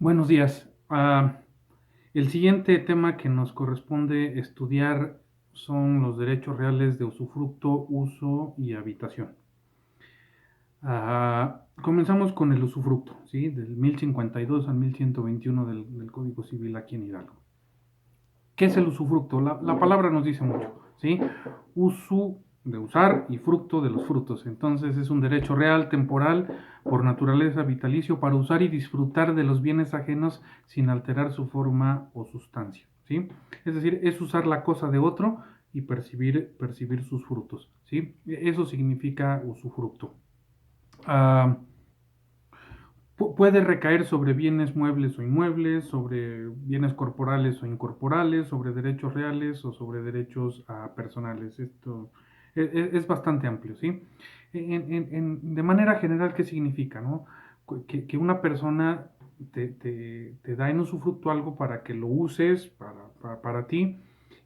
Buenos días. El siguiente tema que nos corresponde estudiar son los derechos reales de usufructo, uso y habitación. Comenzamos con el usufructo, ¿sí? Del 1052 al 1121 del Código Civil aquí en Hidalgo. ¿Qué es el usufructo? La palabra nos dice mucho, ¿sí? Uso de usar y fructo de los frutos. Entonces es un derecho real, temporal, por naturaleza vitalicio, para usar y disfrutar de los bienes ajenos sin alterar su forma o sustancia, ¿sí? Es decir, es usar la cosa de otro y percibir sus frutos, ¿sí? Eso significa usufructo. Ah, Puede recaer sobre bienes muebles o inmuebles, sobre bienes corporales o incorporales, sobre derechos reales o sobre derechos personales. Esto es bastante amplio, ¿sí? De manera general, ¿qué significa, no? Que una persona te da en usufructo algo para que lo uses para ti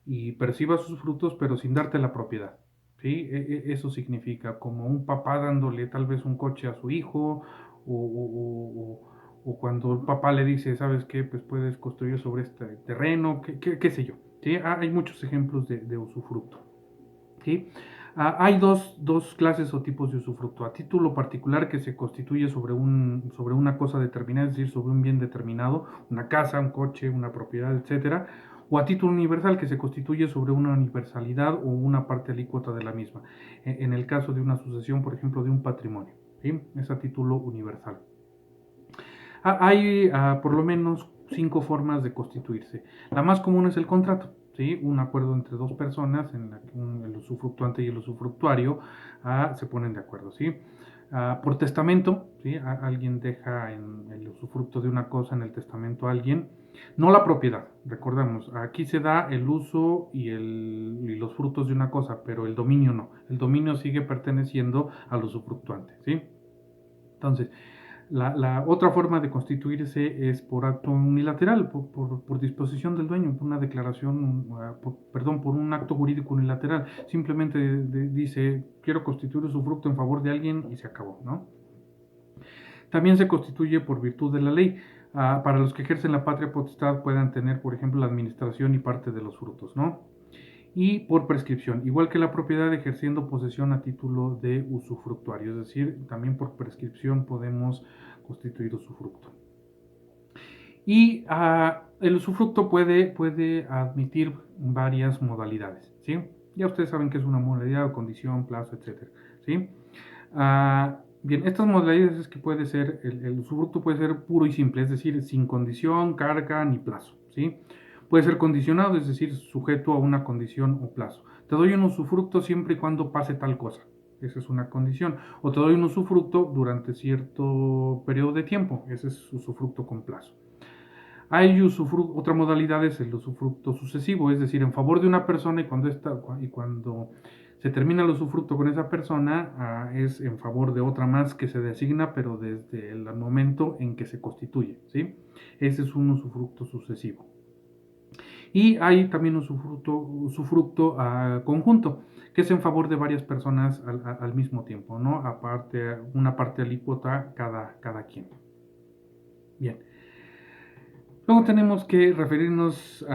y percibas sus frutos, pero sin darte la propiedad. ¿Sí? Eso significa como un papá dándole tal vez un coche a su hijo, o cuando el papá le dice, ¿sabes qué? Pues puedes construir sobre este terreno, qué sé yo. ¿Sí? Hay muchos ejemplos de usufructo. ¿Sí? Hay dos clases o tipos de usufructo. A título particular, que se constituye sobre una cosa determinada, es decir, sobre un bien determinado, una casa, un coche, una propiedad, etcétera. O a título universal, que se constituye sobre una universalidad o una parte alícuota de la misma. En el caso de una sucesión, por ejemplo, de un patrimonio. ¿Sí? Es a título universal. Hay por lo menos 5 formas de constituirse. La más común es el contrato, ¿sí? Un acuerdo entre dos personas en la que el usufructuante y el usufructuario se ponen de acuerdo, ¿sí? Por testamento, ¿sí? Alguien deja en el usufructo de una cosa en el testamento a alguien, no la propiedad, recordemos, aquí se da el uso y los frutos de una cosa, pero el dominio no, el dominio sigue perteneciendo al usufructuante, ¿sí? Entonces, la otra forma de constituirse es por acto unilateral, por disposición del dueño, por una declaración, perdón, por un acto jurídico unilateral. Simplemente dice, quiero constituir usufructo en favor de alguien y se acabó, ¿no? También se constituye por virtud de la ley. Para los que ejercen la patria potestad puedan tener, por ejemplo, la administración y parte de los frutos, ¿no? Y por prescripción, igual que la propiedad, ejerciendo posesión a título de usufructuario, es decir, también por prescripción podemos constituir usufructo. Y el usufructo puede admitir varias modalidades, ¿sí? Ya ustedes saben que es una modalidad, condición, plazo, etcétera, ¿sí? Bien, estas modalidades es que puede ser, el usufructo puede ser puro y simple, es decir, sin condición, carga ni plazo, ¿sí? Puede ser condicionado, es decir, sujeto a una condición o plazo. Te doy un usufructo siempre y cuando pase tal cosa. Esa es una condición. O te doy un usufructo durante cierto periodo de tiempo. Ese es usufructo con plazo. Otra modalidad es el usufructo sucesivo, es decir, en favor de una persona y cuando se termina el usufructo con esa persona, es en favor de otra más que se designa, pero desde el momento en que se constituye, ¿sí? Ese es un usufructo sucesivo. Y hay también un usufructo conjunto, que es en favor de varias personas al mismo tiempo, ¿no? Aparte, una parte alícuota cada quien. Bien. Luego tenemos que referirnos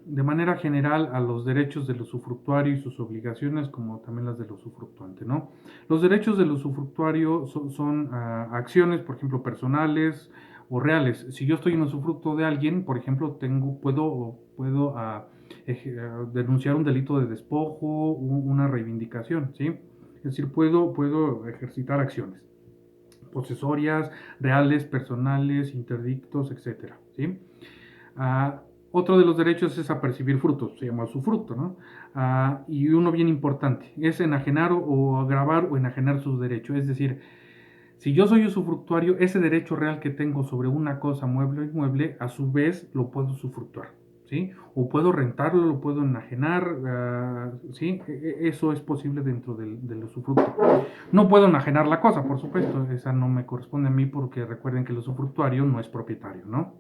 de manera general a los derechos del usufructuario y sus obligaciones, como también las del usufructuante, ¿no? Los derechos del usufructuario son acciones, por ejemplo, personales o reales. Si yo estoy en usufructo de alguien, por ejemplo, puedo denunciar un delito de despojo, una reivindicación, ¿sí? Es decir, puedo ejercitar acciones posesorias, reales, personales, interdictos, etcétera, ¿sí? Otro de los derechos es apercibir frutos, se llama usufructo, ¿no? Y uno bien importante, es enajenar o agravar o enajenar sus derechos, es decir, si yo soy usufructuario, ese derecho real que tengo sobre una cosa, mueble o inmueble, a su vez lo puedo usufructuar, ¿sí? O puedo rentarlo, lo puedo enajenar, ¿sí? Eso es posible dentro del usufructo. No puedo enajenar la cosa, por supuesto, esa no me corresponde a mí porque recuerden que el usufructuario no es propietario, ¿no?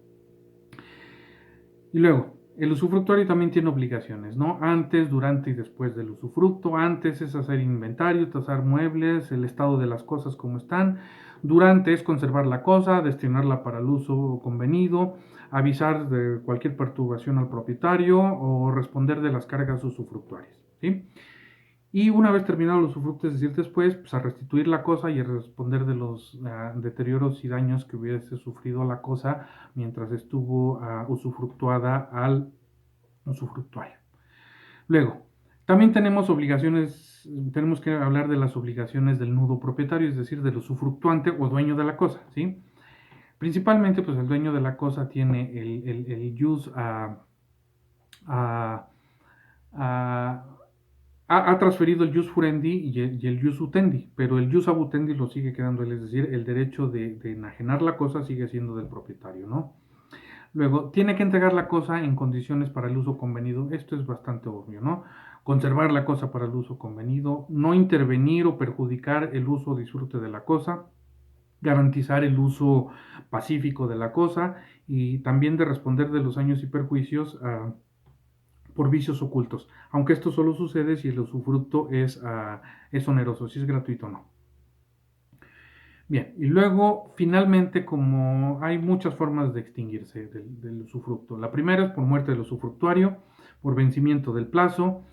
Y luego, El usufructuario también tiene obligaciones, ¿no? Antes, durante y después del usufructo. Antes es hacer inventario, tasar muebles, el estado de las cosas como están. Durante es conservar la cosa, destinarla para el uso convenido, avisar de cualquier perturbación al propietario o responder de las cargas usufructuarias, ¿sí? Y una vez terminado los usufructos, es decir, después, pues a restituir la cosa y a responder de los deterioros y daños que hubiese sufrido la cosa mientras estuvo usufructuada al usufructuario. Luego, también tenemos obligaciones, tenemos que hablar de las obligaciones del nudo propietario, es decir, del usufructuante o dueño de la cosa, ¿sí? Principalmente, pues el dueño de la cosa tiene el use a, a ha transferido el jus furendi y el jus utendi, pero el jus abutendi lo sigue quedando él, es decir, el derecho de enajenar la cosa sigue siendo del propietario, ¿no? Luego, tiene que entregar la cosa en condiciones para el uso convenido, esto es bastante obvio, ¿no? Conservar la cosa para el uso convenido, no intervenir o perjudicar el uso o disfrute de la cosa, garantizar el uso pacífico de la cosa y también de responder de los daños y perjuicios por vicios ocultos, aunque esto solo sucede si el usufructo es oneroso, si es gratuito o no. Bien, y luego finalmente como hay muchas formas de extinguirse del usufructo. La primera es por muerte del usufructuario, por vencimiento del plazo,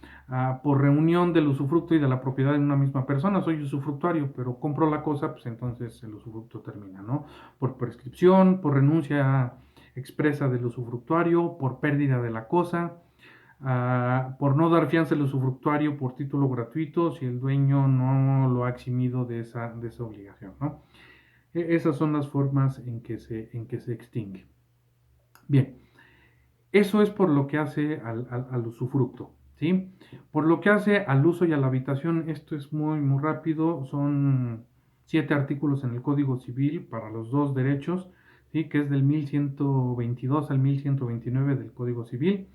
por reunión del usufructo y de la propiedad en una misma persona. Soy usufructuario, pero compro la cosa, pues entonces el usufructo termina, ¿no? Por prescripción, por renuncia expresa del usufructuario, por pérdida de la cosa, por no dar fianza al usufructuario por título gratuito si el dueño no lo ha eximido de esa obligación, ¿no? Esas son las formas en que se extingue. Bien, eso es por lo que hace al usufructo, ¿sí? Por lo que hace al uso y a la habitación, esto es muy, muy rápido, son 7 artículos en el Código Civil para los dos derechos, ¿sí? Que es del 1122 al 1129 del Código Civil.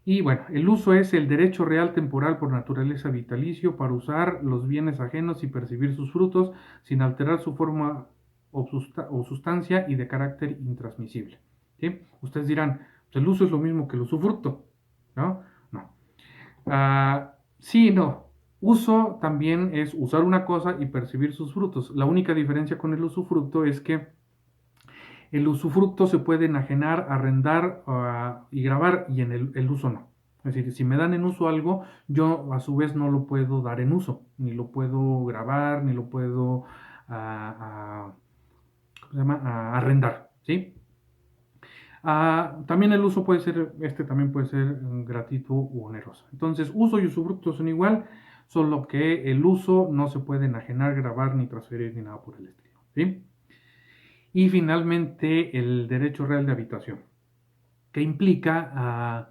Y bueno, el uso es el derecho real temporal por naturaleza vitalicio para usar los bienes ajenos y percibir sus frutos sin alterar su forma o sustancia y de carácter intransmisible. ¿Sí? Ustedes dirán, pues el uso es lo mismo que el usufructo, ¿no? No. Sí, no. Uso también es usar una cosa y percibir sus frutos. La única diferencia con el usufructo es que el usufructo se puede enajenar, arrendar y grabar y en el uso no. Es decir, si me dan en uso algo, yo a su vez no lo puedo dar en uso, ni lo puedo grabar, ni lo puedo ¿cómo se llama? Arrendar, ¿sí? También el uso puede ser, también puede ser gratuito u oneroso. Entonces, uso y usufructo son igual, solo que el uso no se puede enajenar, grabar, ni transferir, ni nada por el estilo, ¿sí? Y finalmente el derecho real de habitación, que implica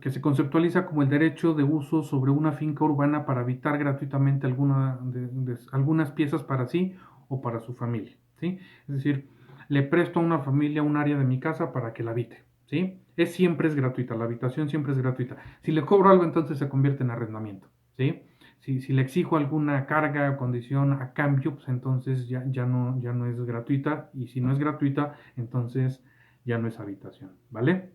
que se conceptualiza como el derecho de uso sobre una finca urbana para habitar gratuitamente algunas piezas para sí o para su familia, ¿sí? Es decir, le presto a una familia un área de mi casa para que la habite, ¿sí? Siempre es gratuita, la habitación siempre es gratuita. Si le cobro algo, entonces se convierte en arrendamiento, ¿sí? Si le exijo alguna carga o condición a cambio, pues entonces ya no es gratuita, y si no es gratuita, entonces ya no es habitación, ¿vale?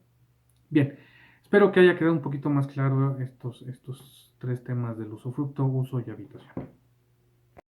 Bien, espero que haya quedado un poquito más claro estos tres temas del usufructo, uso y habitación.